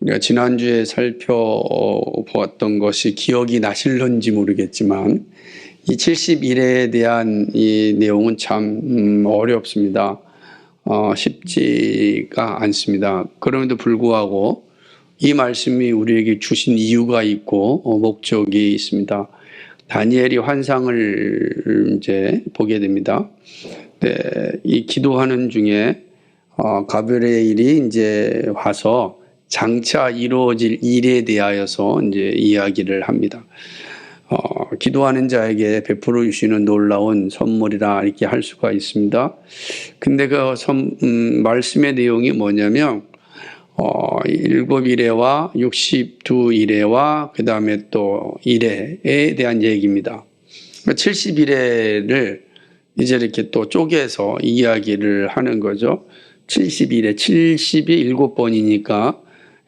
우리가 지난주에 살펴보았던 것이 기억이 나실런지 모르겠지만 이 70일에 대한 이 내용은 참 어렵습니다. 쉽지가 않습니다. 그럼에도 불구하고 이 말씀이 우리에게 주신 이유가 있고 목적이 있습니다. 다니엘이 환상을 이제 보게 됩니다. 네, 이 기도하는 중에 가브리엘이 이제 와서 장차 이루어질 일에 대하여서 이제 이야기를 합니다. 기도하는 자에게 베풀어 주시는 놀라운 선물이라 이렇게 할 수가 있습니다. 근데 그 말씀의 내용이 뭐냐면 7일에와 62일에와 그 다음에 또 1회에 대한 얘기입니다. 70일에를 이제 이렇게 또 쪼개서 이야기를 하는 거죠. 70일에 70이 7번이니까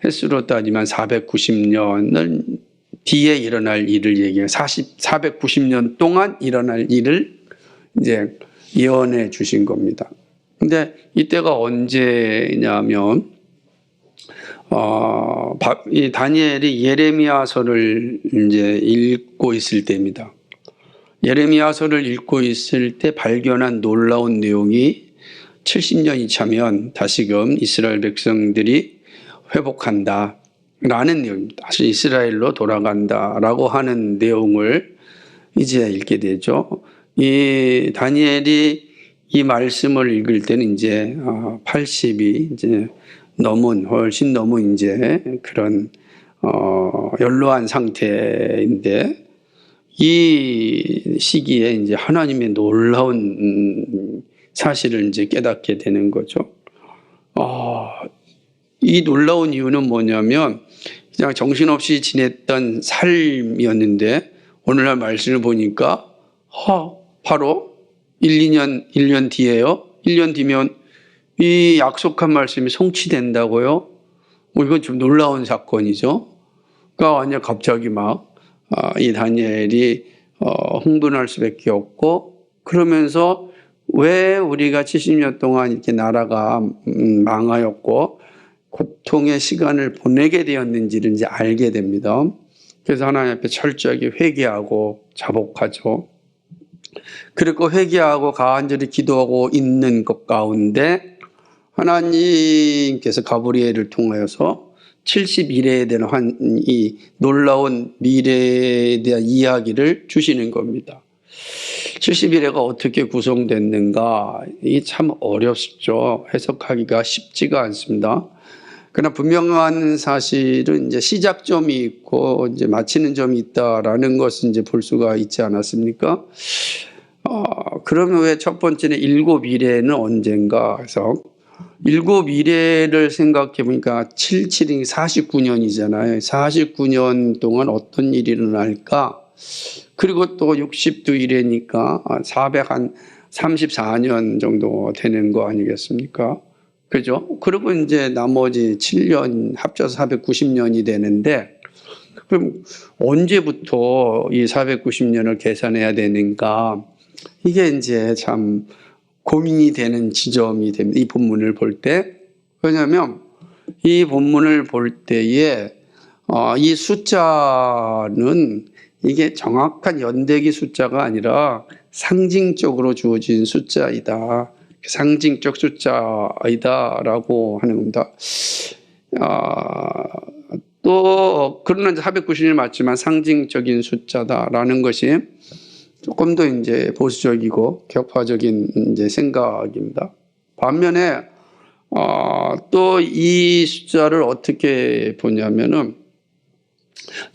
횟수로 따지면 490년을 뒤에 일어날 일을 얘기해요. 490년 동안 일어날 일을 이제 예언해 주신 겁니다. 근데 이때가 언제냐면 이 다니엘이 예레미야서를 이제 읽고 있을 때입니다. 예레미야서를 읽고 있을 때 발견한 놀라운 내용이 70년이 차면 다시금 이스라엘 백성들이 회복한다 라는 내용입니다. 다시 이스라엘로 돌아간다 라고 하는 내용을 이제 읽게 되죠. 이 다니엘이 이 말씀을 읽을 때는 이제 80이 이제 훨씬 넘은 이제 그런 연로한 상태인데 이 시기에 이제 하나님의 놀라운 사실을 이제 깨닫게 되는 거죠. 이 놀라운 이유는 뭐냐면 그냥 정신없이 지냈던 삶이었는데 오늘날 말씀을 보니까 바로 1년 뒤에요. 1년 뒤면 이 약속한 말씀이 성취된다고요? 이건 좀 놀라운 사건이죠. 그러니까 완전 갑자기 이 다니엘이 흥분할 수밖에 없고 그러면서 왜 우리가 70년 동안 이렇게 나라가 망하였고 고통의 시간을 보내게 되었는지를 이제 알게 됩니다. 그래서 하나님 앞에 철저하게 회개하고 자복하죠. 그리고 회개하고 간절히 기도하고 있는 것 가운데 하나님께서 가브리엘을 통하여서 71회에 대한 이 놀라운 미래에 대한 이야기를 주시는 겁니다. 71회가 어떻게 구성됐는가? 이게 참 어렵죠. 해석하기가 쉽지가 않습니다. 그러나 분명한 사실은 이제 시작점이 있고 이제 마치는 점이 있다라는 것을 이제 볼 수가 있지 않았습니까? 그러면 왜 첫 번째는 7일에는 언젠가 해서 7일에를 생각해 보니까 77이 49년이잖아요. 49년 동안 어떤 일이 일어날까? 그리고 또 62일이니까 434년 정도 되는 거 아니겠습니까? 그죠? 그리고 이제 나머지 7년 합쳐서 490년이 되는데 그럼 언제부터 이 490년을 계산해야 되는가? 이게 이제 참 고민이 되는 지점이 됩니다. 이 본문을 볼 때. 왜냐하면 이 본문을 볼 때에 이 숫자는 이게 정확한 연대기 숫자가 아니라 상징적으로 주어진 숫자이다. 상징적 숫자이다라고 하는 겁니다. 또 그러나 490이 맞지만 상징적인 숫자다라는 것이 조금 더 이제 보수적이고 격파적인 이제 생각입니다. 반면에 또 이 숫자를 어떻게 보냐면은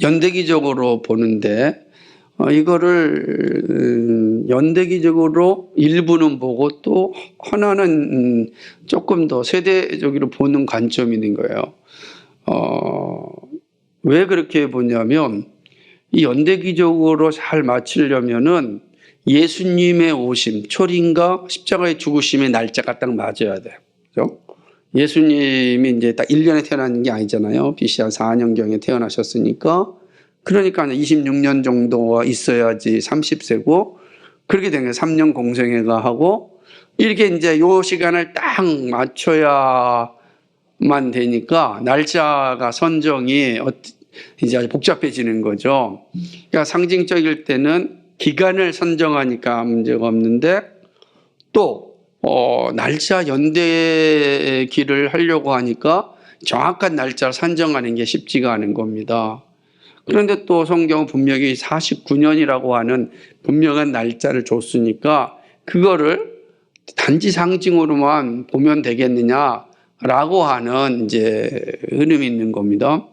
연대기적으로 보는데 이거를 연대기적으로 일부는 보고 또 하나는 조금 더 세대적으로 보는 관점이 있는 거예요. 왜 그렇게 보냐면 이 연대기적으로 잘 맞추려면은 예수님의 오심, 초림과 십자가의 죽으심의 날짜가 딱 맞아야 돼요. 그죠? 예수님이 이제 딱 1년에 태어난 게 아니잖아요. BC 한 4년경에 태어나셨으니까. 그러니까 26년 정도가 있어야지 30세고, 그렇게 되면 3년 공생애가 하고, 이렇게 이제 요 시간을 딱 맞춰야 되니까 날짜가 선정이 이제 아주 복잡해지는 거죠. 그러니까 상징적일 때는 기간을 선정하니까 문제가 없는데 또 날짜 연대기를 하려고 하니까 정확한 날짜를 산정하는 게 쉽지가 않은 겁니다. 그런데 또 성경은 분명히 49년이라고 하는 분명한 날짜를 줬으니까 그거를 단지 상징으로만 보면 되겠느냐라고 하는 이제 흐름이 있는 겁니다.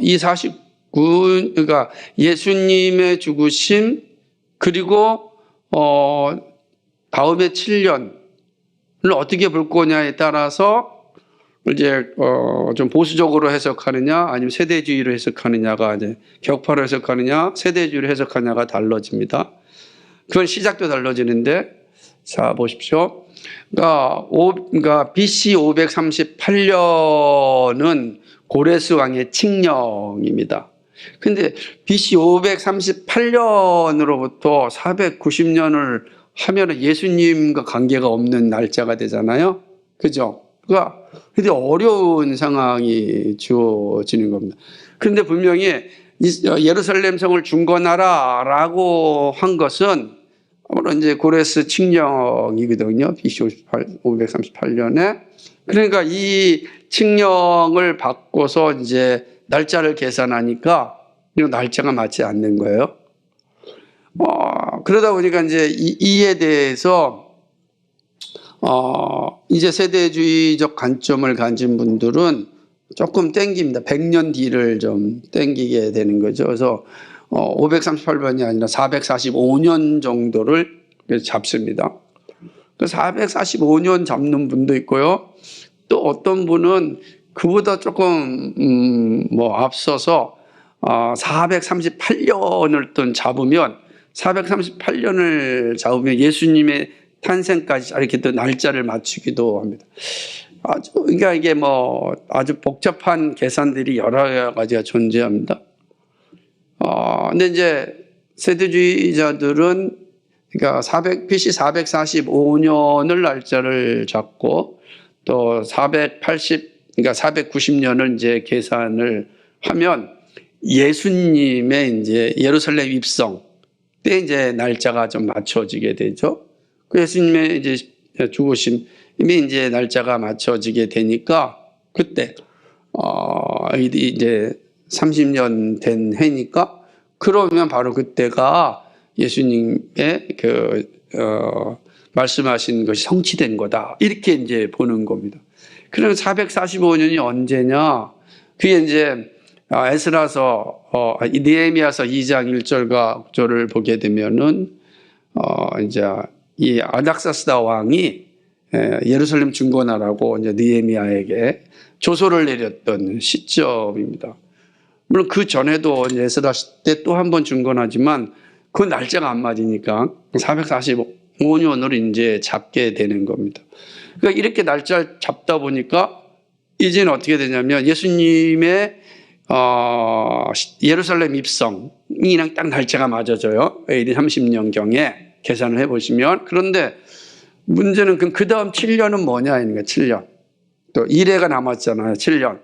이 49, 그러니까 예수님의 죽으심 그리고 다음에 7년을 어떻게 볼 거냐에 따라서 이제 좀 보수적으로 해석하느냐 아니면 세대주의로 해석하느냐가 이제 격파로 해석하느냐 세대주의로 해석하느냐가 달라집니다. 그건 시작도 달라지는데 자 보십시오. 그러니까 BC 538년은 고레스 왕의 칙령입니다. 근데 BC 538년으로부터 490년을 하면 예수님과 관계가 없는 날짜가 되잖아요. 그죠? 그러니까 근데 어려운 상황이 주어지는 겁니다. 그런데 분명히 예루살렘 성을 중건하라라고 한 것은 아무래도 이제 고레스 칙령이거든요. BC 538년에. 그러니까 이 칙령을 바꿔서 이제 날짜를 계산하니까 이 날짜가 맞지 않는 거예요. 그러다 보니까 이제 이에 대해서 이제 세대주의적 관점을 가진 분들은 조금 땡깁니다. 100년 뒤를 좀 땡기게 되는 거죠. 그래서 538번이 아니라 445년 정도를 잡습니다. 445년 잡는 분도 있고요. 또 어떤 분은 그보다 조금 앞서서 438년을 또 잡으면 438년을 잡으면 예수님의 탄생까지 이렇게 또 날짜를 맞추기도 합니다. 그러니까 이게 아주 복잡한 계산들이 여러 가지가 존재합니다. 근데 이제 세대주의자들은 그러니까 BC 445년을 날짜를 잡고 또 그러니까 490년을 이제 계산을 하면 예수님의 이제 예루살렘 입성 때 이제 날짜가 좀 맞춰지게 되죠. 그 예수님의 이제 죽으심이 이제 날짜가 맞춰지게 되니까 그때 이제 30년 된 해니까 그러면 바로 그때가 예수님의 말씀하신 것이 성취된 거다. 이렇게 이제 보는 겁니다. 그러면 445년이 언제냐? 그게 이제 에스라서 느헤미야서 2장 1절과 9절을 보게 되면은 이제 이 아닥사스다 왕이 예루살렘 중건하라고 이제 느헤미야에게 조소를 내렸던 시점입니다. 물론 그 전에도 에스라 때 또 한 번 중건하지만 그 날짜가 안 맞으니까 445년을 이제 잡게 되는 겁니다. 그러니까 이렇게 날짜를 잡다 보니까 이제는 어떻게 되냐면 예수님의 예루살렘 입성이랑 딱 날짜가 맞아져요. AD 30년경에 계산을 해보시면. 그런데 문제는 그 다음 7년은 뭐냐, 이니까 7년. 또 1회가 남았잖아요. 7년.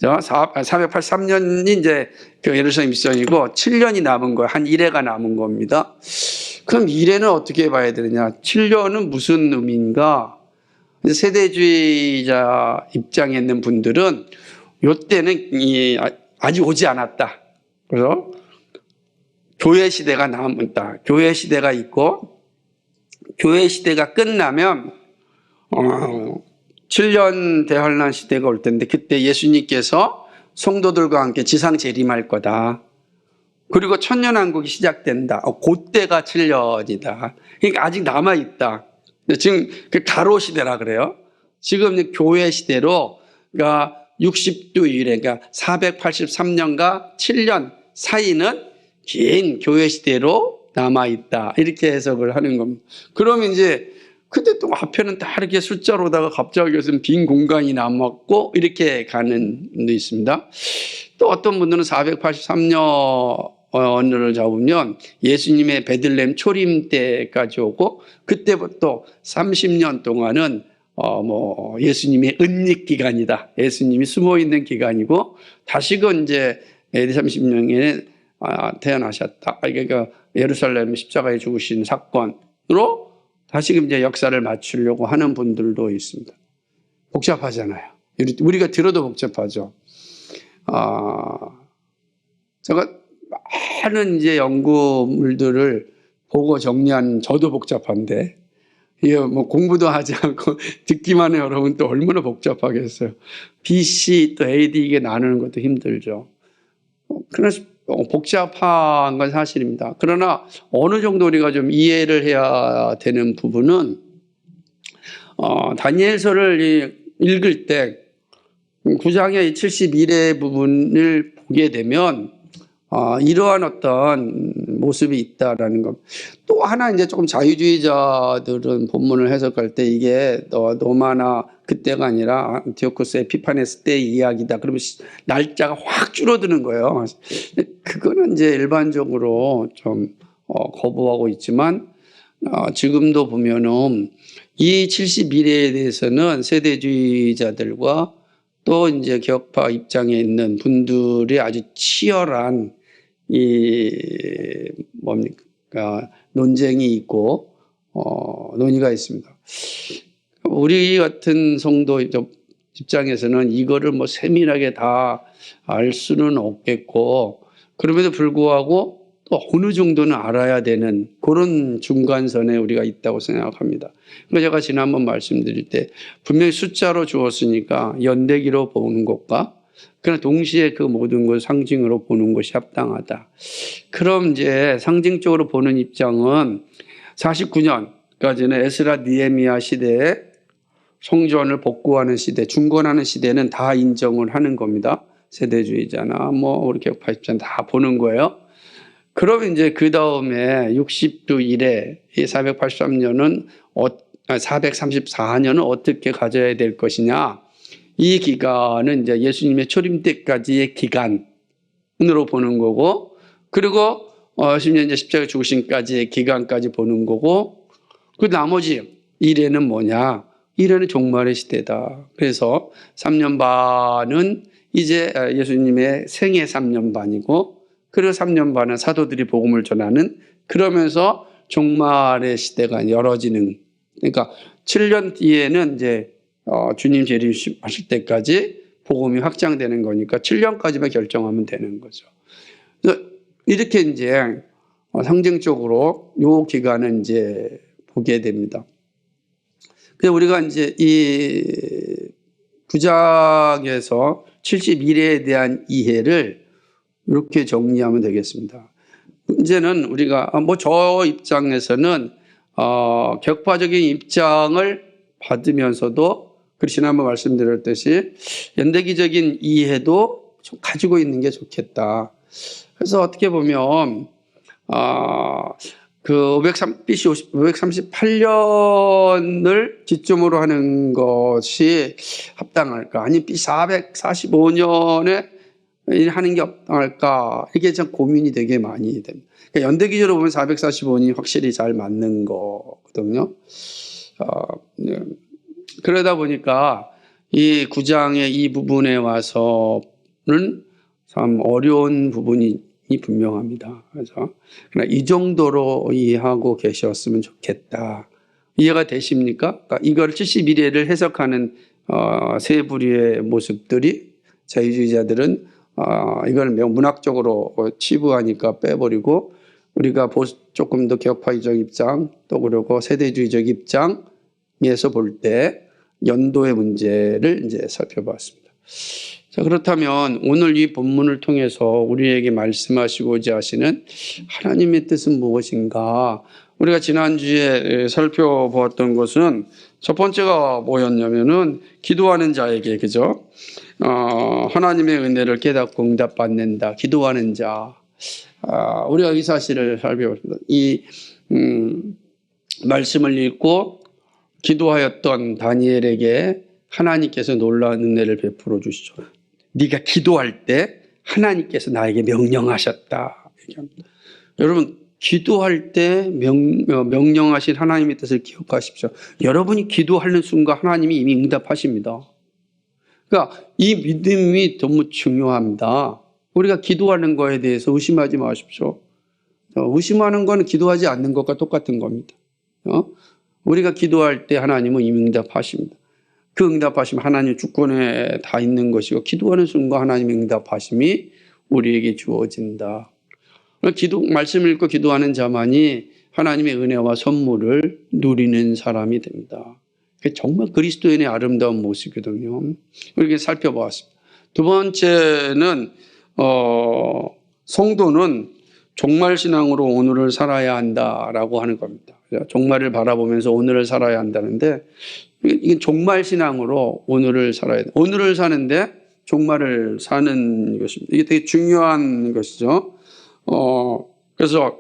483년이 이제 그 예루살렘 입성이고 7년이 남은 거예요. 한 1회가 남은 겁니다. 그럼 1회는 어떻게 봐야 되느냐? 7년은 무슨 의미인가? 세대주의자 입장에 있는 분들은 이때는 아직 오지 않았다. 그래서 교회 시대가 남았다. 교회 시대가 있고 교회 시대가 끝나면 7년 대환란 시대가 올 텐데 그때 예수님께서 성도들과 함께 지상 재림할 거다. 그리고 천년왕국이 시작된다. 그때가 7년이다. 그러니까 아직 남아있다. 지금 그 가로 시대라 그래요. 지금 교회 시대로 그러니까 60도 이래, 그러니까 483년과 7년 사이는 긴 교회 시대로 남아있다. 이렇게 해석을 하는 겁니다. 그러면 이제 근데 또 앞에는 다 이렇게 숫자로다가 갑자기 무슨 빈 공간이 남았고 이렇게 가는 분도 있습니다. 또 어떤 분들은 483년을 잡으면 예수님의 베들레헴 초림 때까지 오고 그때부터 30년 동안은 예수님의 은닉 기간이다. 예수님이 숨어 있는 기간이고 다시금 이제 AD 30년에 태어나셨다. 그러니까 예루살렘 십자가에 죽으신 사건으로 다시금 이제 역사를 맞추려고 하는 분들도 있습니다. 복잡하잖아요. 우리가 들어도 복잡하죠. 제가 많은 이제 연구물들을 보고 정리한 저도 복잡한데, 이게 공부도 하지 않고 듣기만 해요. 여러분 또 얼마나 복잡하겠어요. BC 또 AD 이게 나누는 것도 힘들죠. 그래서 복잡한 건 사실입니다. 그러나 어느 정도 우리가 좀 이해를 해야 되는 부분은, 다니엘서를 읽을 때 9장의 71의 부분을 보게 되면 이러한 어떤 모습이 있다라는 것. 또 하나 이제 조금 자유주의자들은 본문을 해석할 때 이게 노마나 그때가 아니라 안티오코스 에피파네스 때의 이야기다. 그러면 날짜가 확 줄어드는 거예요. 그거는 이제 일반적으로 좀 거부하고 있지만 지금도 보면은 이 71회에 대해서는 세대주의자들과 또 이제 격파 입장에 있는 분들이 아주 치열한 논쟁이 있고 논의가 있습니다. 우리 같은 성도 입장에서는 이거를 세밀하게 다 알 수는 없겠고, 그럼에도 불구하고 또 어느 정도는 알아야 되는 그런 중간선에 우리가 있다고 생각합니다. 그래서 제가 지난번 말씀드릴 때 분명히 숫자로 주었으니까 연대기로 보는 것과 그러나 동시에 그 모든 걸 상징으로 보는 것이 합당하다. 그럼 이제 상징적으로 보는 입장은 49년까지는 에스라 니에미야 시대에 성전을 복구하는 시대, 중건하는 시대는 다 인정을 하는 겁니다. 세대주의자나 우리 격파 입장 다 보는 거예요. 그럼 이제 그 다음에 60주 이래 이 483년은 434년은 어떻게 가져야 될 것이냐? 이 기간은 이제 예수님의 초림 때까지의 기간으로 보는 거고, 그리고 심지어 십자가 죽으심까지의 기간까지 보는 거고, 그 나머지 1회는 뭐냐? 1회는 종말의 시대다. 그래서 3년 반은 이제 예수님의 생애 3년 반이고, 그리고 3년 반은 사도들이 복음을 전하는, 그러면서 종말의 시대가 열어지는, 그러니까 7년 뒤에는 이제 주님 재림하실 때까지 복음이 확장되는 거니까 7년까지만 결정하면 되는 거죠. 그래서 이렇게 이제 상징적으로 요 기간은 이제 보게 됩니다. 그래서 우리가 이제 이 9장에서 71회에 대한 이해를 이렇게 정리하면 되겠습니다. 문제는 우리가 저 입장에서는 격파적인 입장을 받으면서도 지난번 말씀드렸듯이 연대기적인 이해도 좀 가지고 있는 게 좋겠다. 그래서 어떻게 보면 BC 538년을 지점으로 하는 것이 합당할까? 아니면 BC 445년에 하는 게 합당할까? 이게 참 고민이 되게 많이 됩니다. 그러니까 연대기적으로 보면 445년이 확실히 잘 맞는 거거든요. 그러다 보니까 이 9장의 이 부분에 와서는 참 어려운 부분이 분명합니다. 그래서 이 정도로 이해하고 계셨으면 좋겠다. 이해가 되십니까? 그러니까 이걸 71회를 해석하는 세 부류의 모습들이 자유주의자들은 이걸 매우 문학적으로 치부하니까 빼버리고, 우리가 조금 더 격파적 입장, 또 그리고 세대주의적 입장에서 볼 때 연도의 문제를 이제 살펴봤습니다. 자, 그렇다면 오늘 이 본문을 통해서 우리에게 말씀하시고자 하시는 하나님의 뜻은 무엇인가? 우리가 지난주에 살펴보았던 것은 첫 번째가 뭐였냐면은 기도하는 자에게, 그죠? 하나님의 은혜를 깨닫고 응답받는다. 기도하는 자. 우리가 이 사실을 살펴봤습니다. 이 말씀을 읽고 기도하였던 다니엘에게 하나님께서 놀라운 은혜를 베풀어 주시죠. 네가 기도할 때 하나님께서 나에게 명령하셨다. 얘기합니다. 여러분, 기도할 때 명령하신 하나님의 뜻을 기억하십시오. 여러분이 기도하는 순간 하나님이 이미 응답하십니다. 그러니까 이 믿음이 너무 중요합니다. 우리가 기도하는 거에 대해서 의심하지 마십시오. 의심하는 거는 기도하지 않는 것과 똑같은 겁니다. 우리가 기도할 때 하나님은 이미 응답하십니다. 그 응답하심 하나님 주권에 다 있는 것이고 기도하는 순간 하나님의 응답하심이 우리에게 주어진다. 말씀을 읽고 기도하는 자만이 하나님의 은혜와 선물을 누리는 사람이 됩니다. 정말 그리스도인의 아름다운 모습이거든요. 이렇게 살펴보았습니다. 두 번째는 성도는 종말신앙으로 오늘을 살아야 한다라고 하는 겁니다. 종말을 바라보면서 오늘을 살아야 한다는데 이게 종말신앙으로 오늘을 살아야 돼. 오늘을 사는데 종말을 사는 것입니다. 이게 되게 중요한 것이죠. 그래서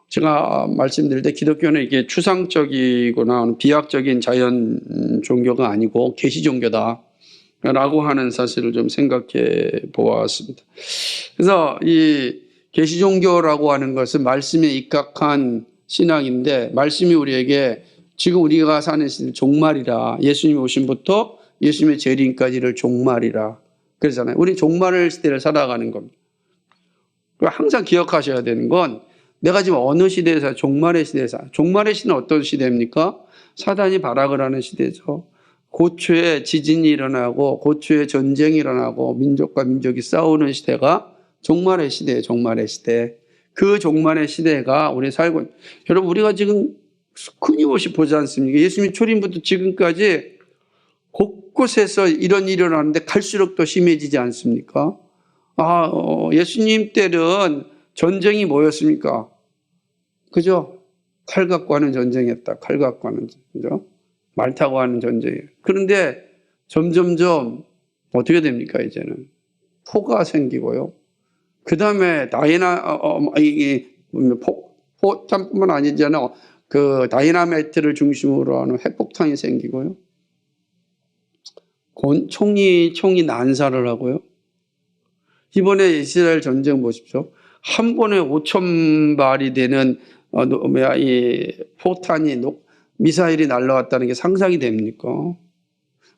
제가 말씀드릴 때 기독교는 이게 추상적이거나 비약적인 자연 종교가 아니고 계시 종교다라고 하는 사실을 좀 생각해 보았습니다. 그래서 이 계시 종교라고 하는 것은 말씀에 입각한 신앙인데 말씀이 우리에게 지금 우리가 사는 시대 종말이라 예수님 오심부터 예수님의 재림까지를 종말이라 그러잖아요. 우리 종말 시대를 살아가는 겁니다. 항상 기억하셔야 되는 건 내가 지금 어느 시대에 살아요? 종말의 시대에 살아요. 종말의 시대는 어떤 시대입니까? 사단이 발악을 하는 시대죠. 고초에 지진이 일어나고 고초에 전쟁이 일어나고 민족과 민족이 싸우는 시대가 종말의 시대예요. 종말의 시대. 그 종말의 시대가 우리 살고 있는. 여러분 우리가 지금 끊임없이 보지 않습니까? 예수님 초림부터 지금까지 곳곳에서 이런 일이 일어나는데 갈수록 더 심해지지 않습니까? 예수님 때는 전쟁이 뭐였습니까? 그죠? 칼 갖고 하는 전쟁이었다. 칼 갖고 하는 전쟁. 말 타고 하는 전쟁이에요. 그런데 점점점 어떻게 됩니까? 이제는 포가 생기고요. 그 다음에 포탄뿐만 아니잖아요. 그 다이나마이트를 중심으로 하는 핵폭탄이 생기고요. 총이 난사를 하고요. 이번에 이스라엘 전쟁 보십시오. 한 번에 5,000발이 되는 이 포탄이 미사일이 날아왔다는 게 상상이 됩니까?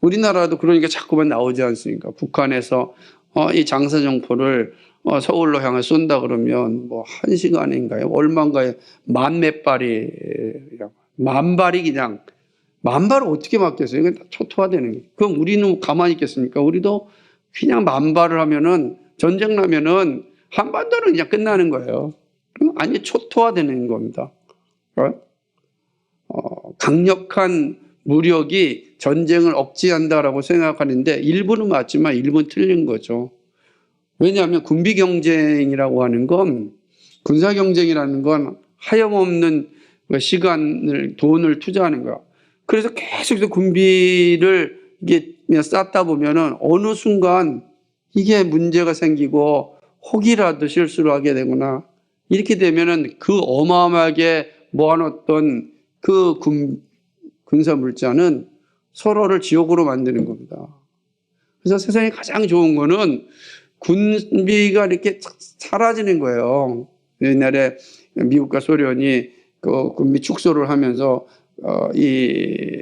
우리나라도 그러니까 자꾸만 나오지 않습니까? 북한에서 이 장사정포를 서울로 향해 쏜다 그러면 뭐 1시간인가요? 얼마인가요? 몇 발이, 만 발이 그냥, 만 발을 어떻게 막겠어요? 이건 다 초토화되는 거예요. 그럼 우리는 가만히 있겠습니까? 우리도 그냥 만 발을 하면은, 전쟁 나면은 한반도는 그냥 끝나는 거예요. 아니, 초토화되는 겁니다. 강력한 무력이 전쟁을 억제한다라고 생각하는데 일부는 맞지만 일부는 틀린 거죠. 왜냐하면 군비 경쟁이라고 하는 건 군사 경쟁이라는 건 하염없는 시간을 돈을 투자하는 거야. 그래서 계속해서 군비를 이게 쌓다 보면은 어느 순간 이게 문제가 생기고 혹이라도 실수를 하게 되거나 이렇게 되면은 그 어마어마하게 모아놓던 그 군사 물자는 서로를 지옥으로 만드는 겁니다. 그래서 세상에 가장 좋은 거는 군비가 이렇게 사라지는 거예요. 옛날에 미국과 소련이 그 군비 축소를 하면서 이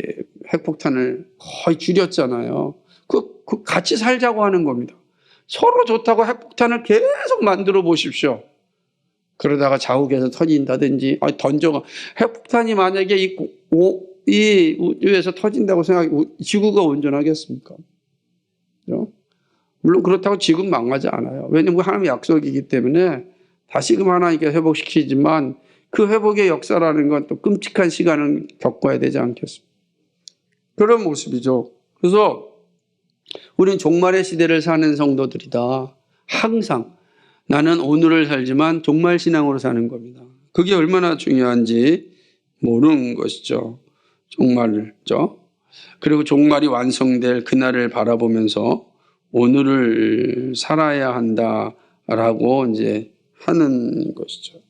핵폭탄을 거의 줄였잖아요. 그 같이 살자고 하는 겁니다. 서로 좋다고 핵폭탄을 계속 만들어 보십시오. 그러다가 자욱에서 터진다든지, 핵폭탄이 만약에 이 우주에서 터진다고 지구가 온전하겠습니까? 그렇죠? 물론 그렇다고 지금 망하지 않아요. 왜냐하면 하나님의 약속이기 때문에 다시금 하나님께 회복시키지만 그 회복의 역사라는 건 또 끔찍한 시간을 겪어야 되지 않겠습니까? 그런 모습이죠. 그래서 우리는 종말의 시대를 사는 성도들이다. 항상 나는 오늘을 살지만 종말 신앙으로 사는 겁니다. 그게 얼마나 중요한지 모르는 것이죠. 종말을죠. 그리고 종말이 완성될 그날을 바라보면서 오늘을 살아야 한다라고 이제 하는 것이죠.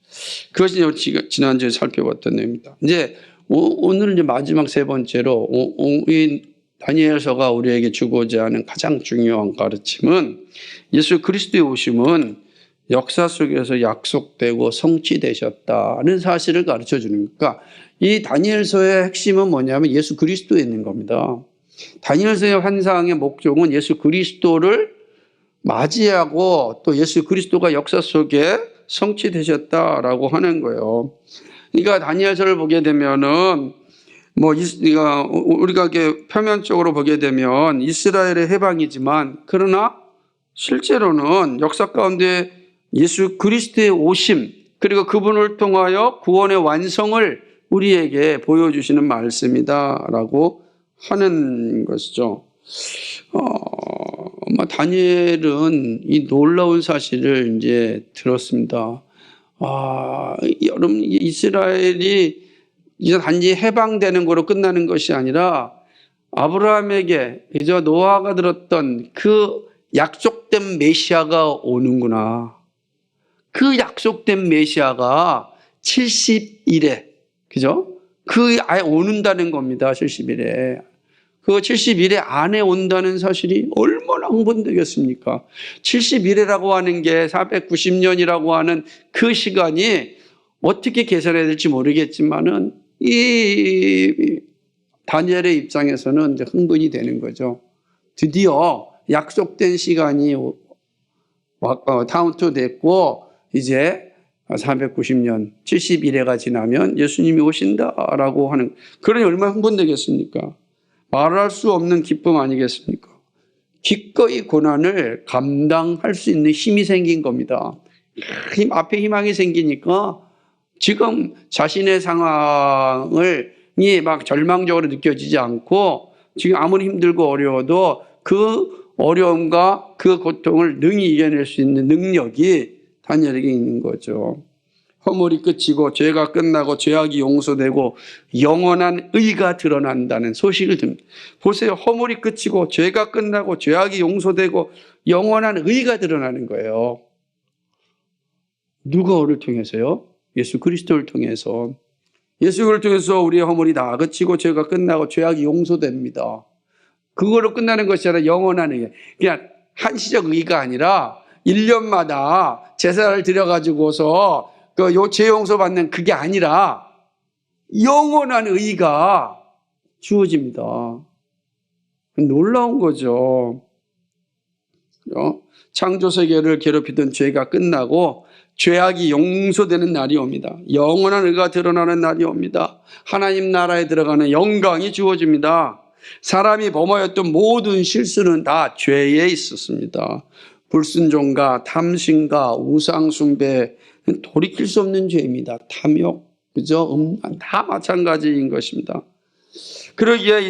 그것이 지난주에 살펴봤던 내용입니다. 이제 오늘 이제 마지막 세 번째로 이 다니엘서가 우리에게 주고자 하는 가장 중요한 가르침은 예수 그리스도의 오심은 역사 속에서 약속되고 성취되셨다는 사실을 가르쳐 주는 거니까 이 다니엘서의 핵심은 뭐냐면 예수 그리스도에 있는 겁니다. 다니엘서의 환상의 목적은 예수 그리스도를 맞이하고 또 예수 그리스도가 역사 속에 성취되셨다라고 하는 거예요. 그러니까 다니엘서를 보게 되면은 우리가 이렇게 표면적으로 보게 되면 이스라엘의 해방이지만 그러나 실제로는 역사 가운데 예수 그리스도의 오심 그리고 그분을 통하여 구원의 완성을 우리에게 보여주시는 말씀이다라고 하는 것이죠. 다니엘은 이 놀라운 사실을 이제 들었습니다. 여러분, 이스라엘이 이제 단지 해방되는 거로 끝나는 것이 아니라 아브라함에게 이제 노아가 들었던 그 약속된 메시아가 오는구나. 그 약속된 메시아가 70일에, 그죠? 아예 오는다는 겁니다. 70일에. 그 70일에 안에 온다는 사실이 얼마나 흥분되겠습니까? 70일이라고 하는 게 490년이라고 하는 그 시간이 어떻게 계산해야 될지 모르겠지만은 이 다니엘의 입장에서는 이제 흥분이 되는 거죠. 드디어 약속된 시간이 카운트 됐고 이제 490년 70일회가 지나면 예수님이 오신다라고 하는 그러니 얼마나 흥분되겠습니까? 말할 수 없는 기쁨 아니겠습니까? 기꺼이 고난을 감당할 수 있는 힘이 생긴 겁니다. 앞에 희망이 생기니까 지금 자신의 상황이 막 절망적으로 느껴지지 않고 지금 아무리 힘들고 어려워도 그 어려움과 그 고통을 능히 이겨낼 수 있는 능력이 다니엘에게 있는 거죠. 허물이 끝이고 죄가 끝나고 죄악이 용서되고 영원한 의가 드러난다는 소식을 듭니다. 보세요. 허물이 끝이고 죄가 끝나고 죄악이 용서되고 영원한 의가 드러나는 거예요. 누구를 통해서요? 예수 그리스도를 통해서. 예수를 통해서 우리의 허물이 다 그치고 죄가 끝나고 죄악이 용서됩니다. 그거로 끝나는 것이 아니라 영원한 의. 그냥 한시적 의가 아니라 1년마다 제사를 드려가지고서 죄 용서 받는 그게 아니라 영원한 의가 주어집니다. 놀라운 거죠. 창조 세계를 괴롭히던 죄가 끝나고 죄악이 용서되는 날이 옵니다. 영원한 의가 드러나는 날이 옵니다. 하나님 나라에 들어가는 영광이 주어집니다. 사람이 범하였던 모든 실수는 다 죄에 있었습니다. 불순종과 탐심과 우상숭배, 돌이킬 수 없는 죄입니다. 탐욕, 그죠? 음란, 다 마찬가지인 것입니다. 그러기에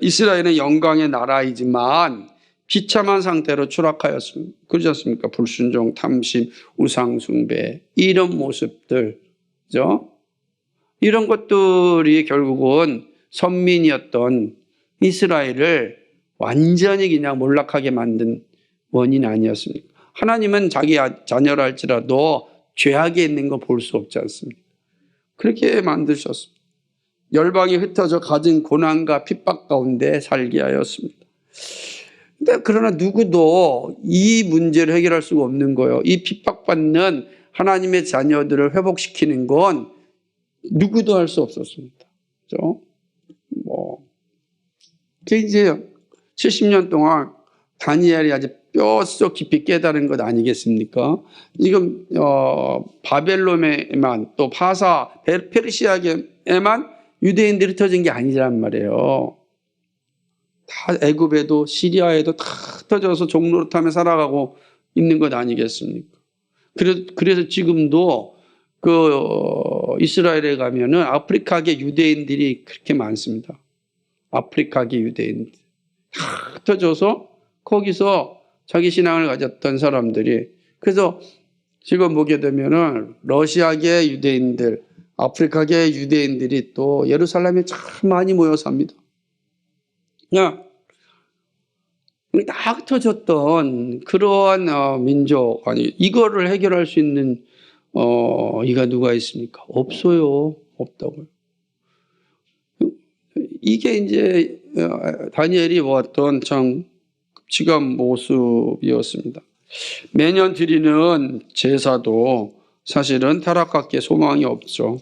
이스라엘은 영광의 나라이지만 비참한 상태로 추락하였습니다. 그렇지 않습니까? 불순종, 탐심, 우상숭배, 이런 모습들, 그죠? 이런 것들이 결국은 선민이었던 이스라엘을 완전히 그냥 몰락하게 만든 원인 아니었습니까? 하나님은 자기 자녀라 할지라도 죄악에 있는 거 볼 수 없지 않습니까? 그렇게 만드셨습니다. 열방이 흩어져 가진 고난과 핍박 가운데 살게 하였습니다. 그러나 누구도 이 문제를 해결할 수가 없는 거예요. 이 핍박받는 하나님의 자녀들을 회복시키는 건 누구도 할 수 없었습니다. 그죠? 이제 70년 동안 다니엘이 아주 뼛속 깊이 깨달은 것 아니겠습니까? 지금 바벨론에만 또 페르시아에만 유대인들이 터진 게 아니란 말이에요. 다 애굽에도 시리아에도 다 터져서 종노릇하며 살아가고 있는 것 아니겠습니까? 그래서 지금도 이스라엘에 가면은 아프리카계 유대인들이 그렇게 많습니다. 아프리카계 유대인들 다 터져서 거기서 자기 신앙을 가졌던 사람들이, 그래서 지금 보게 되면은 러시아계 유대인들, 아프리카계 유대인들이 또 예루살렘에 참 많이 모여 삽니다. 그냥 다 흩어졌던 그러한 민족, 이거를 해결할 수 있는 이가 누가 있습니까? 없어요. 없다고요. 이게 이제 다니엘이 보았던 참 끔찍한 모습이었습니다. 매년 드리는 제사도 사실은 타락밖에 소망이 없죠.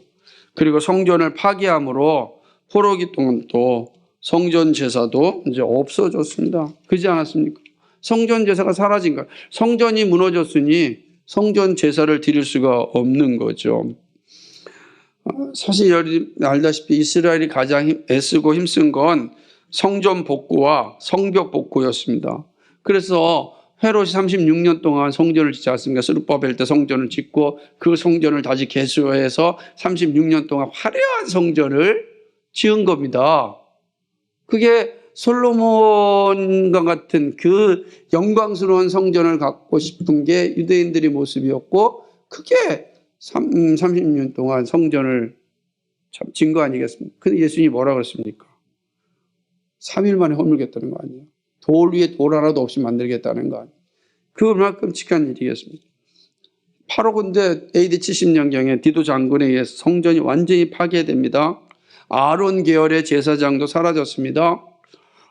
그리고 성전을 파괴함으로 포로기 동안 또 성전 제사도 이제 없어졌습니다. 그렇지 않았습니까? 성전 제사가 사라진 거예요. 성전이 무너졌으니 성전 제사를 드릴 수가 없는 거죠. 사실 알다시피 이스라엘이 가장 애쓰고 힘쓴 건 성전 복구와 성벽 복구였습니다. 그래서 헤롯이 36년 동안 성전을 짓지 않습니까? 스룹바벨 때 성전을 짓고 그 성전을 다시 개수해서 36년 동안 화려한 성전을 지은 겁니다. 그게 솔로몬과 같은 그 영광스러운 성전을 갖고 싶은 게 유대인들의 모습이었고, 그게 30년 동안 성전을 진 거 아니겠습니까? 근데 예수님이 뭐라 그랬습니까? 3일 만에 허물겠다는 거 아니에요? 돌 위에 돌 하나도 없이 만들겠다는 거 아니에요? 그 얼마나 끔찍한 일이겠습니까? 바로 근데 AD 70년경에 디도 장군에 의해서 성전이 완전히 파괴됩니다. 아론 계열의 제사장도 사라졌습니다.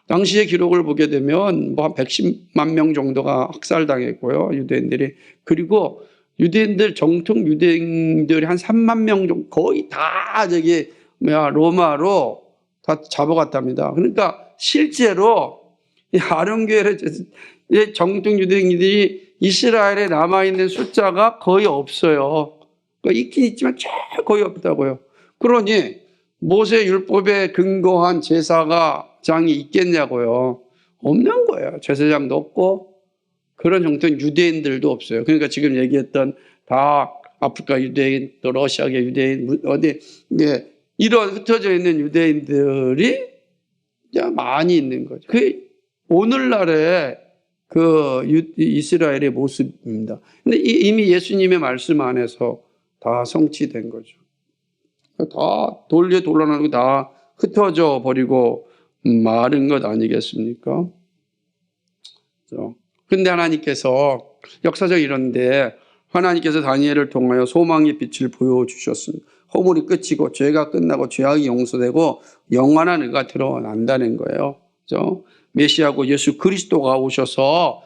당시의 기록을 보게 되면 뭐 한 110만 명 정도가 학살당했고요, 유대인들이. 그리고 유대인들, 정통 유대인들이 한 3만 명 정도, 거의 다 로마로 다 잡아갔답니다. 그러니까 실제로 이 아론 계열의 정통 유대인들이 이스라엘에 남아있는 숫자가 거의 없어요. 그러니까 있긴 있지만 거의 없다고요. 그러니 모세 율법에 근거한 제사장이 있겠냐고요. 없는 거예요. 제사장도 없고 그런 정통 유대인들도 없어요. 그러니까 지금 얘기했던 다 아프리카 유대인, 또 러시아계 유대인, 어디 이런 흩어져 있는 유대인들이 많이 있는 거죠. 그 오늘날의 그 이스라엘의 모습입니다. 근데 이미 예수님의 말씀 안에서 다 성취된 거죠. 다 돌에 돌아나고 다 흩어져 버리고 마른 것 아니겠습니까? 그런데 하나님께서 역사적 이런데 하나님께서 다니엘을 통하여 소망의 빛을 보여주셨습니다. 허물이 끝이고 죄가 끝나고 죄악이 용서되고 영원한 의가 드러난다는 거예요. 그렇죠? 메시아고 예수 그리스도가 오셔서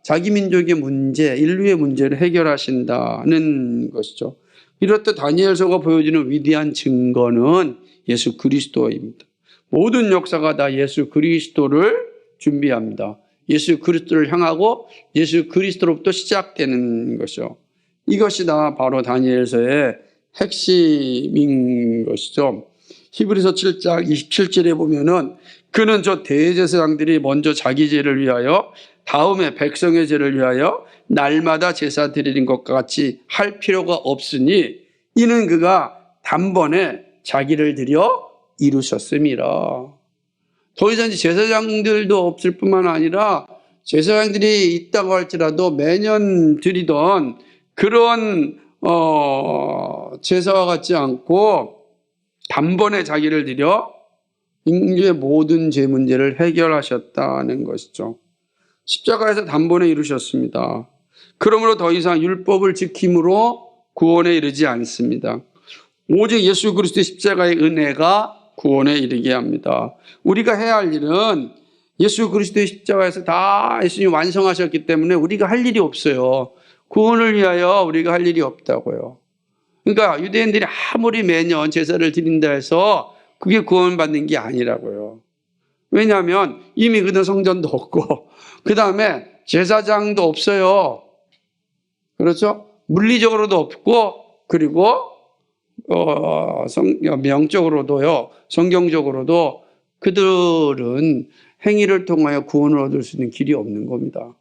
자기 민족의 문제, 인류의 문제를 해결하신다는 것이죠. 이렇듯 다니엘서가 보여주는 위대한 증거는 예수 그리스도입니다. 모든 역사가 다 예수 그리스도를 준비합니다. 예수 그리스도를 향하고 예수 그리스도로부터 시작되는 것이죠. 이것이 다 바로 다니엘서의 핵심인 것이죠. 히브리서 7장 27절에 보면은 그는 저 대제사장들이 먼저 자기 죄를 위하여 다음에 백성의 죄를 위하여 날마다 제사 드리는 것과 같이 할 필요가 없으니 이는 그가 단번에 자기를 드려 이루셨음이라. 더 이상 제사장들도 없을 뿐만 아니라 제사장들이 있다고 할지라도 매년 드리던 그런 제사와 같지 않고 단번에 자기를 드려 인류의 모든 죄 문제를 해결하셨다는 것이죠. 십자가에서 단번에 이루셨습니다. 그러므로 더 이상 율법을 지킴으로 구원에 이르지 않습니다. 오직 예수 그리스도의 십자가의 은혜가 구원에 이르게 합니다. 우리가 해야 할 일은 예수 그리스도의 십자가에서 다 예수님이 완성하셨기 때문에 우리가 할 일이 없어요. 구원을 위하여 우리가 할 일이 없다고요. 그러니까 유대인들이 아무리 매년 제사를 드린다 해서 그게 구원받는 게 아니라고요. 왜냐하면 이미 그들 성전도 없고 그 다음에 제사장도 없어요. 그렇죠? 물리적으로도 없고 그리고 명적으로도요, 성경적으로도 그들은 행위를 통하여 구원을 얻을 수 있는 길이 없는 겁니다.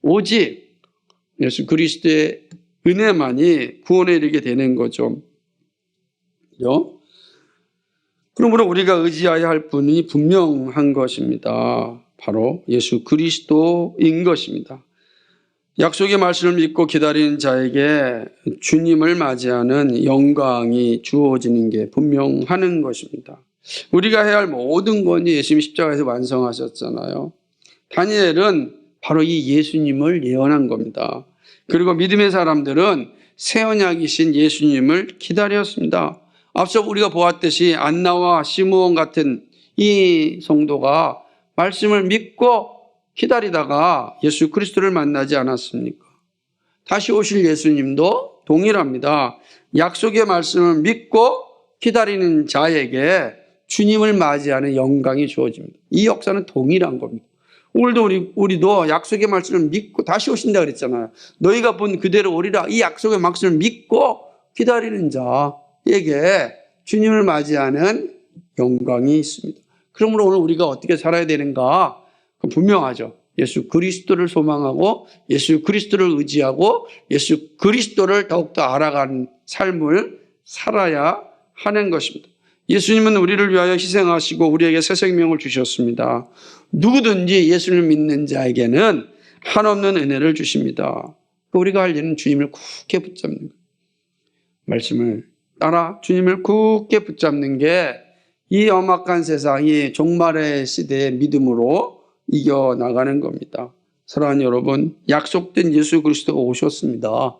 오직 예수 그리스도의 은혜만이 구원에 이르게 되는 거죠. 그렇죠? 그러므로 우리가 의지해야 할 분이 분명한 것입니다. 바로 예수 그리스도인 것입니다. 약속의 말씀을 믿고 기다리는 자에게 주님을 맞이하는 영광이 주어지는 게 분명하는 것입니다. 우리가 해야 할 모든 것이 예수님이 십자가에서 완성하셨잖아요. 다니엘은 바로 이 예수님을 예언한 겁니다. 그리고 믿음의 사람들은 새 언약이신 예수님을 기다렸습니다. 앞서 우리가 보았듯이 안나와 시므온 같은 이 성도가 말씀을 믿고 기다리다가 예수 그리스도를 만나지 않았습니까? 다시 오실 예수님도 동일합니다. 약속의 말씀을 믿고 기다리는 자에게 주님을 맞이하는 영광이 주어집니다. 이 역사는 동일한 겁니다. 오늘도 우리도 약속의 말씀을 믿고 다시 오신다 그랬잖아요. 너희가 본 그대로 오리라. 이 약속의 말씀을 믿고 기다리는 자에게 주님을 맞이하는 영광이 있습니다. 그러므로 오늘 우리가 어떻게 살아야 되는가? 분명하죠. 예수 그리스도를 소망하고 예수 그리스도를 의지하고 예수 그리스도를 더욱더 알아가는 삶을 살아야 하는 것입니다. 예수님은 우리를 위하여 희생하시고 우리에게 새 생명을 주셨습니다. 누구든지 예수를 믿는 자에게는 한없는 은혜를 주십니다. 우리가 할 일은 주님을 굳게 붙잡는 거예요. 말씀을 따라 주님을 굳게 붙잡는 게 이 엄악한 세상, 이 종말의 시대의 믿음으로 이겨나가는 겁니다. 사랑하는 여러분, 약속된 예수 그리스도가 오셨습니다.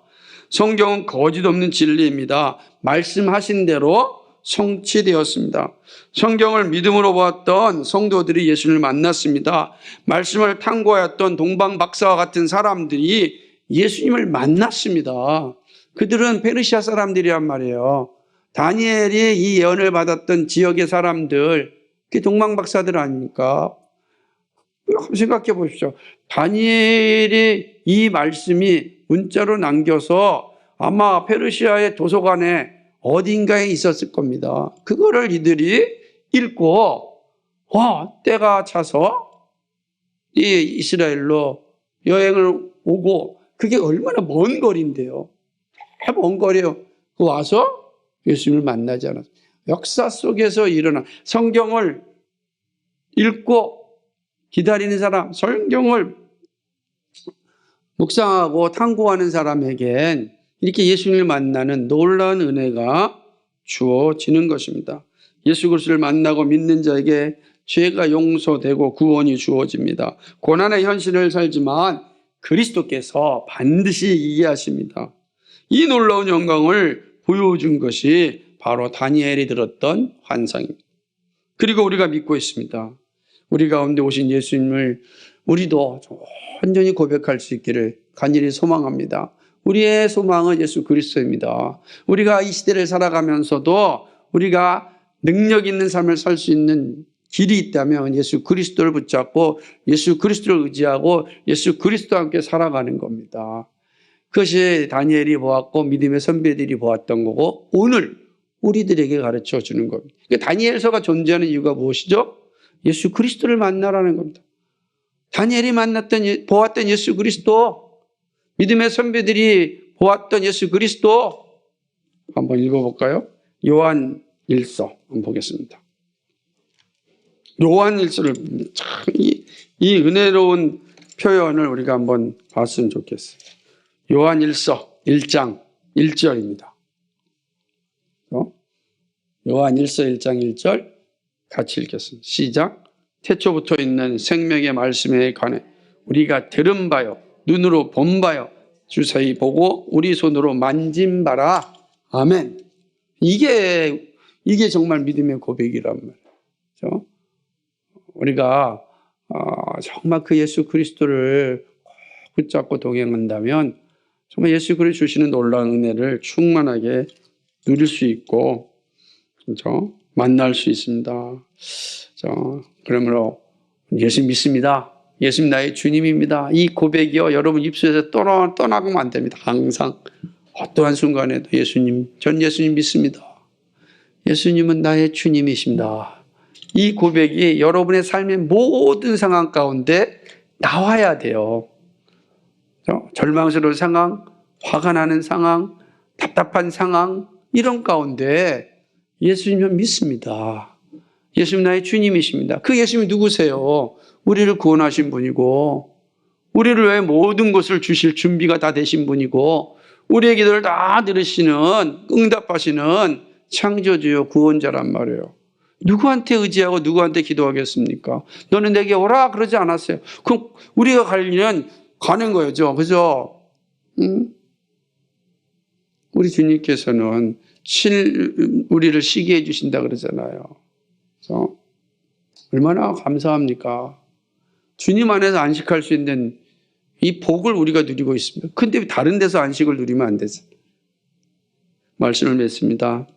성경은 거짓 없는 진리입니다. 말씀하신 대로 성취되었습니다. 성경을 믿음으로 보았던 성도들이 예수를 만났습니다. 말씀을 탐구하였던 동방박사와 같은 사람들이 예수님을 만났습니다. 그들은 페르시아 사람들이란 말이에요. 다니엘이 이 예언을 받았던 지역의 사람들, 그게 동방박사들 아닙니까? 한번 생각해 보십시오. 다니엘이 이 말씀이 문자로 남겨서 아마 페르시아의 도서관에 어딘가에 있었을 겁니다. 그거를 이들이 읽고 때가 차서 이 이스라엘로 여행을 오고, 그게 얼마나 먼 거리인데요. 먼 거리요. 와서 예수님을 만나지 않았어요. 역사 속에서 일어난, 성경을 읽고 기다리는 사람, 성경을 묵상하고 탐구하는 사람에겐 이렇게 예수님을 만나는 놀라운 은혜가 주어지는 것입니다. 예수 그리스도를 만나고 믿는 자에게 죄가 용서되고 구원이 주어집니다. 고난의 현실을 살지만 그리스도께서 반드시 이기하십니다. 이 놀라운 영광을 보여준 것이 바로 다니엘이 들었던 환상입니다. 그리고 우리가 믿고 있습니다. 우리 가운데 오신 예수님을 우리도 온전히 고백할 수 있기를 간절히 소망합니다. 우리의 소망은 예수 그리스도입니다. 우리가 이 시대를 살아가면서도 우리가 능력 있는 삶을 살 수 있는 길이 있다면 예수 그리스도를 붙잡고 예수 그리스도를 의지하고 예수 그리스도와 함께 살아가는 겁니다. 그것이 다니엘이 보았고 믿음의 선배들이 보았던 거고 오늘 우리들에게 가르쳐 주는 겁니다. 그러니까 다니엘서가 존재하는 이유가 무엇이죠? 예수 그리스도를 만나라는 겁니다. 다니엘이 보았던 예수 그리스도, 믿음의 선배들이 보았던 예수 그리스도, 한번 읽어볼까요? 요한 1서 한번 보겠습니다. 요한 1서를 참 이 은혜로운 표현을 우리가 한번 봤으면 좋겠어요. 요한 1서 1장 1절입니다. 요한 1서 1장 1절 같이 읽겠습니다. 시작. 태초부터 있는 생명의 말씀에 관해 우리가 들은 바요 눈으로 본 바요 주사위 보고 우리 손으로 만진 바라. 아멘. 이게 정말 믿음의 고백이란 말이죠. 우리가 정말 그 예수 그리스도를 붙잡고 동행한다면 정말 예수 그리스도 주시는 놀라운 은혜를 충만하게 누릴 수 있고, 그렇죠? 만날 수 있습니다. 그러므로 예수 믿습니다. 예수님 나의 주님입니다. 이 고백이요 여러분 입술에서 떠나고만 안 됩니다. 항상 어떠한 순간에도 전 예수님 믿습니다. 예수님은 나의 주님이십니다. 이 고백이 여러분의 삶의 모든 상황 가운데 나와야 돼요. 절망스러운 상황, 화가 나는 상황, 답답한 상황, 이런 가운데 예수님을 믿습니다. 예수님 나의 주님이십니다. 그 예수님이 누구세요? 우리를 구원하신 분이고 우리를 위해 모든 것을 주실 준비가 다 되신 분이고 우리의 기도를 다 들으시는, 응답하시는 창조주요 구원자란 말이에요. 누구한테 의지하고 누구한테 기도하겠습니까? 너는 내게 오라 그러지 않았어요. 그럼 우리가 갈 일은 가는 거죠. 그죠? 우리 주님께서는 우리를 쉬게 해주신다 그러잖아요. 그래서 얼마나 감사합니까? 주님 안에서 안식할 수 있는 이 복을 우리가 누리고 있습니다. 근데 다른 데서 안식을 누리면 안 되죠. 말씀을 맺습니다.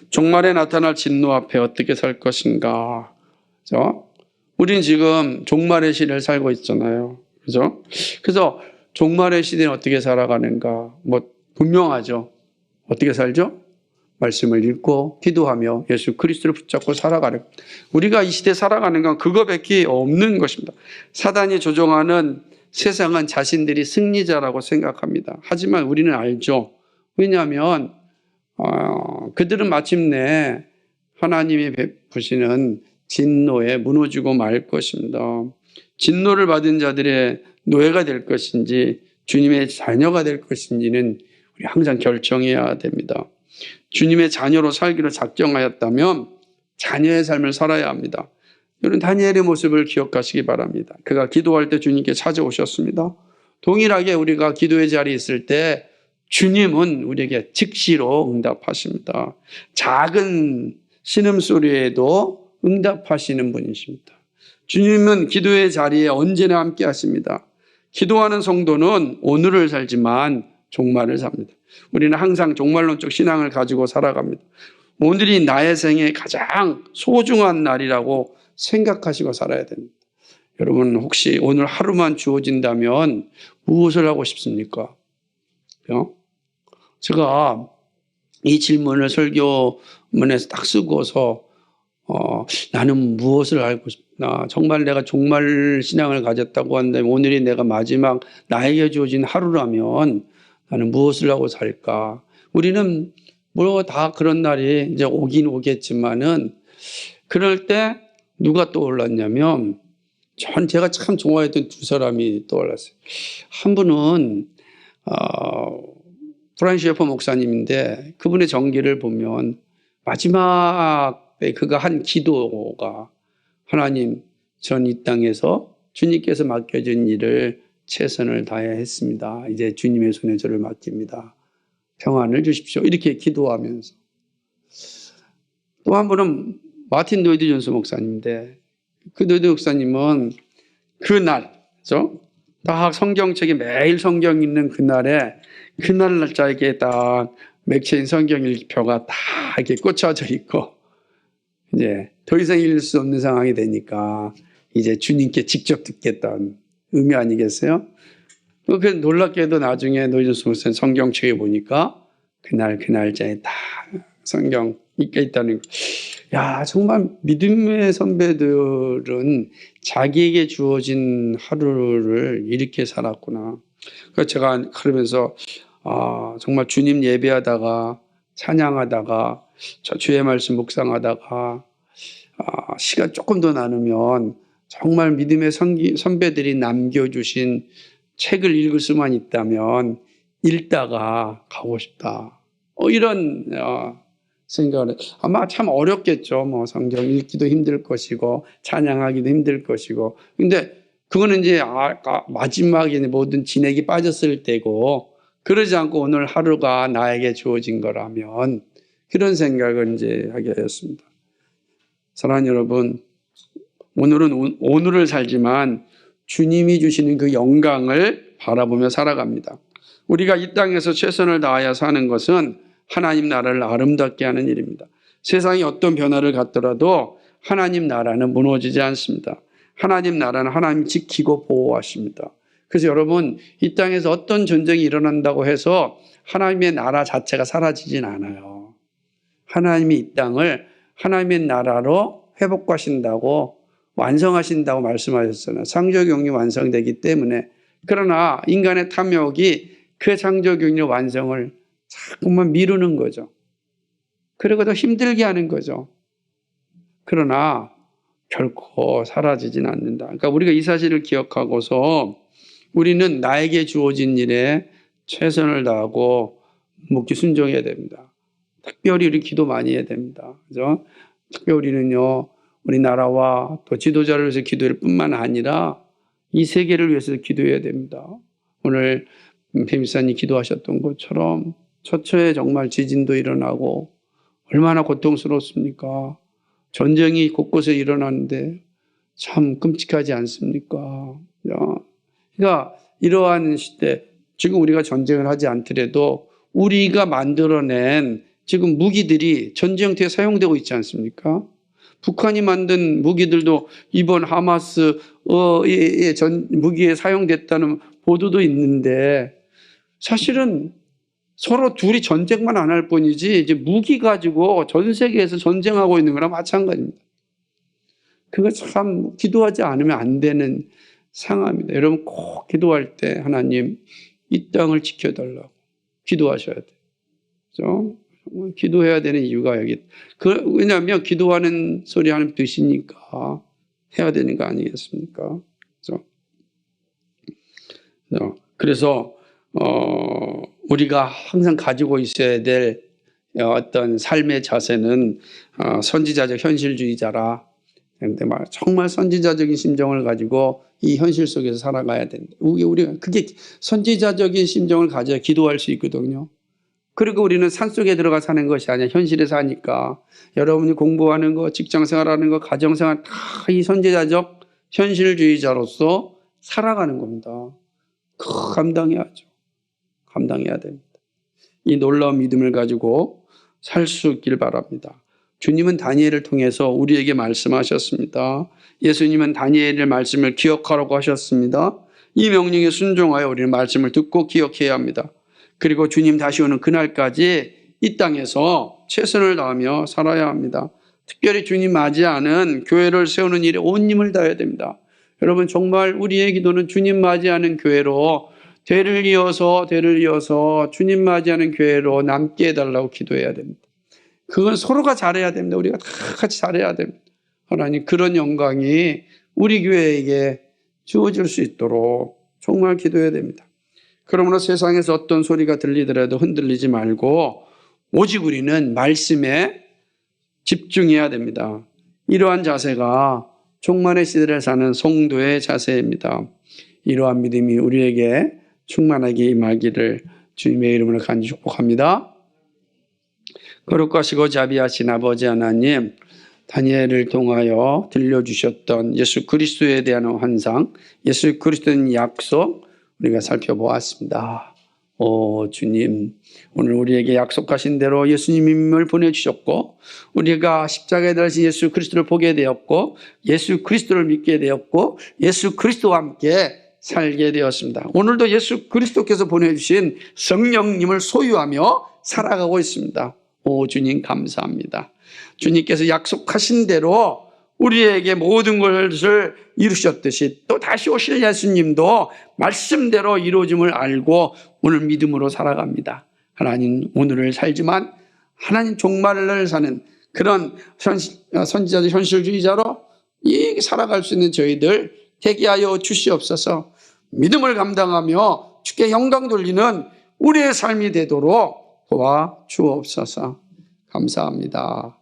종말에 나타날 진노 앞에 어떻게 살 것인가. 그죠? 우리는 지금 종말의 시대를 살고 있잖아요. 그죠? 그래서 종말의 시대는 어떻게 살아가는가. 분명하죠. 어떻게 살죠? 말씀을 읽고 기도하며 예수 그리스도를 붙잡고 살아가는. 우리가 이 시대에 살아가는 건 그거밖에 없는 것입니다. 사단이 조종하는 세상은 자신들이 승리자라고 생각합니다. 하지만 우리는 알죠. 왜냐하면 그들은 마침내 하나님이 베푸시는 진노에 무너지고 말 것입니다. 진노를 받은 자들의 노예가 될 것인지 주님의 자녀가 될 것인지는 우리 항상 결정해야 됩니다. 주님의 자녀로 살기로 작정하였다면 자녀의 삶을 살아야 합니다. 여러분 다니엘의 모습을 기억하시기 바랍니다. 그가 기도할 때 주님께 찾아오셨습니다. 동일하게 우리가 기도의 자리에 있을 때 주님은 우리에게 즉시로 응답하십니다. 작은 신음소리에도 응답하시는 분이십니다. 주님은 기도의 자리에 언제나 함께 하십니다. 기도하는 성도는 오늘을 살지만 종말을 삽니다. 우리는 항상 종말론적 신앙을 가지고 살아갑니다. 오늘이 나의 생애 가장 소중한 날이라고 생각하시고 살아야 됩니다. 여러분 혹시 오늘 하루만 주어진다면 무엇을 하고 싶습니까? 제가 이 질문을 설교문에서 딱 쓰고서 나는 무엇을 알고 싶나? 정말 내가 종말 신앙을 가졌다고 한다면 오늘이 내가 마지막 나에게 주어진 하루라면 나는 무엇을 하고 살까? 우리는 다 그런 날이 이제 오긴 오겠지만은 그럴 때 누가 떠올랐냐면 제가 참 좋아했던 두 사람이 떠올랐어요. 한 분은 프란시스 셰퍼 목사님인데 그분의 전기를 보면 마지막에 그가 한 기도가 하나님 전 이 땅에서 주님께서 맡겨준 일을 최선을 다해 했습니다. 이제 주님의 손에 저를 맡깁니다. 평안을 주십시오. 이렇게 기도하면서. 또 한 분은 마틴 노이드 존스 목사님인데 그 노이드 목사님은 그날, 그죠? 딱 성경책에 매일 성경 읽는 그날 날짜에 딱 맥체인 성경 읽기표가 다 이렇게 꽂혀져 있고 이제 더 이상 읽을 수 없는 상황이 되니까 이제 주님께 직접 듣겠다는 의미 아니겠어요? 그 놀랍게도 나중에 노이드 존스 목사님 성경책에 보니까 그날 그 날짜에 다 성경 읽게 있다는 거. 야, 정말 믿음의 선배들은 자기에게 주어진 하루를 이렇게 살았구나. 그래서 제가 그러면서 정말 주님 예배하다가 찬양하다가 주의 말씀 묵상하다가 시간 조금 더 나누면 정말 믿음의 선배들이 남겨주신 책을 읽을 수만 있다면 읽다가 가고 싶다. 이런 생각을 아마 참 어렵겠죠. 성경 읽기도 힘들 것이고 찬양하기도 힘들 것이고. 근데 그거는 이제 마지막에 모든 진액이 빠졌을 때고 그러지 않고 오늘 하루가 나에게 주어진 거라면 그런 생각을 이제 하게 하였습니다. 사랑하는 여러분, 오늘은 오늘을 살지만 주님이 주시는 그 영광을 바라보며 살아갑니다. 우리가 이 땅에서 최선을 다하여 사는 것은 하나님 나라를 아름답게 하는 일입니다. 세상이 어떤 변화를 갖더라도 하나님 나라는 무너지지 않습니다. 하나님 나라는 하나님 지키고 보호하십니다. 그래서 여러분 이 땅에서 어떤 전쟁이 일어난다고 해서 하나님의 나라 자체가 사라지진 않아요. 하나님이 이 땅을 하나님의 나라로 회복하신다고 완성하신다고 말씀하셨잖아요. 창조경이 완성되기 때문에. 그러나 인간의 탐욕이 그 창조경의 완성을 자꾸만 미루는 거죠. 그리고 더 힘들게 하는 거죠. 그러나 결코 사라지진 않는다. 그러니까 우리가 이 사실을 기억하고서 우리는 나에게 주어진 일에 최선을 다하고 묵묵히 순종해야 됩니다. 특별히 우리 기도 많이 해야 됩니다. 그죠? 특별히는요, 우리나라와 또 지도자를 위해서 기도할 뿐만 아니라 이 세계를 위해서 기도해야 됩니다. 오늘 배미사님 기도하셨던 것처럼 처처에 정말 지진도 일어나고 얼마나 고통스럽습니까? 전쟁이 곳곳에 일어나는데 참 끔찍하지 않습니까? 그러니까 이러한 시대, 지금 우리가 전쟁을 하지 않더라도 우리가 만들어낸 지금 무기들이 전쟁 형태에 사용되고 있지 않습니까? 북한이 만든 무기들도 이번 하마스 무기에 사용됐다는 보도도 있는데, 사실은 서로 둘이 전쟁만 안 할 뿐이지 이제 무기 가지고 전 세계에서 전쟁하고 있는 거랑 마찬가지입니다. 그거 참 기도하지 않으면 안 되는 상황입니다. 여러분 꼭 기도할 때 하나님 이 땅을 지켜달라고 기도하셔야 돼요. 그렇죠? 기도해야 되는 이유가 여기. 왜냐하면 기도하는 소리 하는 뜻이니까 해야 되는 거 아니겠습니까? 그래서 우리가 항상 가지고 있어야 될 어떤 삶의 자세는 선지자적 현실주의자라. 그런데 정말 선지자적인 심정을 가지고 이 현실 속에서 살아가야 된다. 우리가 그게 선지자적인 심정을 가져야 기도할 수 있거든요. 그리고 우리는 산속에 들어가 사는 것이 아니라 현실에 사니까 여러분이 공부하는 거, 직장생활하는 거, 가정생활 다 이 선지자적 현실주의자로서 살아가는 겁니다. 감당해야죠. 감당해야 됩니다. 이 놀라운 믿음을 가지고 살 수 있길 바랍니다. 주님은 다니엘을 통해서 우리에게 말씀하셨습니다. 예수님은 다니엘의 말씀을 기억하라고 하셨습니다. 이 명령에 순종하여 우리는 말씀을 듣고 기억해야 합니다. 그리고 주님 다시 오는 그날까지 이 땅에서 최선을 다하며 살아야 합니다. 특별히 주님 맞이하는 교회를 세우는 일에 온 힘을 다해야 됩니다. 여러분 정말 우리의 기도는 주님 맞이하는 교회로 대를 이어서 주님 맞이하는 교회로 남게 해달라고 기도해야 됩니다. 그건 서로가 잘해야 됩니다. 우리가 다 같이 잘해야 됩니다. 하나님 그런 영광이 우리 교회에게 주어질 수 있도록 정말 기도해야 됩니다. 그러므로 세상에서 어떤 소리가 들리더라도 흔들리지 말고 오직 우리는 말씀에 집중해야 됩니다. 이러한 자세가 종말의 시대를 사는 성도의 자세입니다. 이러한 믿음이 우리에게 충만하게 임하기를 주님의 이름으로 간절히 축복합니다. 거룩하시고 자비하신 아버지 하나님, 다니엘을 통하여 들려주셨던 예수 그리스도에 대한 환상, 예수 그리스도의 약속 우리가 살펴보았습니다. 주님, 오늘 우리에게 약속하신 대로 예수님을 보내주셨고 우리가 십자가에 달리신 예수 그리스도를 보게 되었고 예수 그리스도를 믿게 되었고 예수 그리스도와 함께 살게 되었습니다. 오늘도 예수 그리스도께서 보내주신 성령님을 소유하며 살아가고 있습니다. 주님 감사합니다. 주님께서 약속하신 대로 우리에게 모든 것을 이루셨듯이 또 다시 오실 예수님도 말씀대로 이루어짐을 알고 오늘 믿음으로 살아갑니다. 하나님 오늘을 살지만 하나님 종말을 사는 그런 선지자적 현실주의자로 살아갈 수 있는 저희들 되게 하여 주시옵소서. 믿음을 감당하며 주께 영광 돌리는 우리의 삶이 되도록 도와주옵소서. 감사합니다.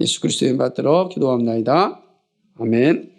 예수 그리스도의 이름 받들어 기도합니다. 아멘.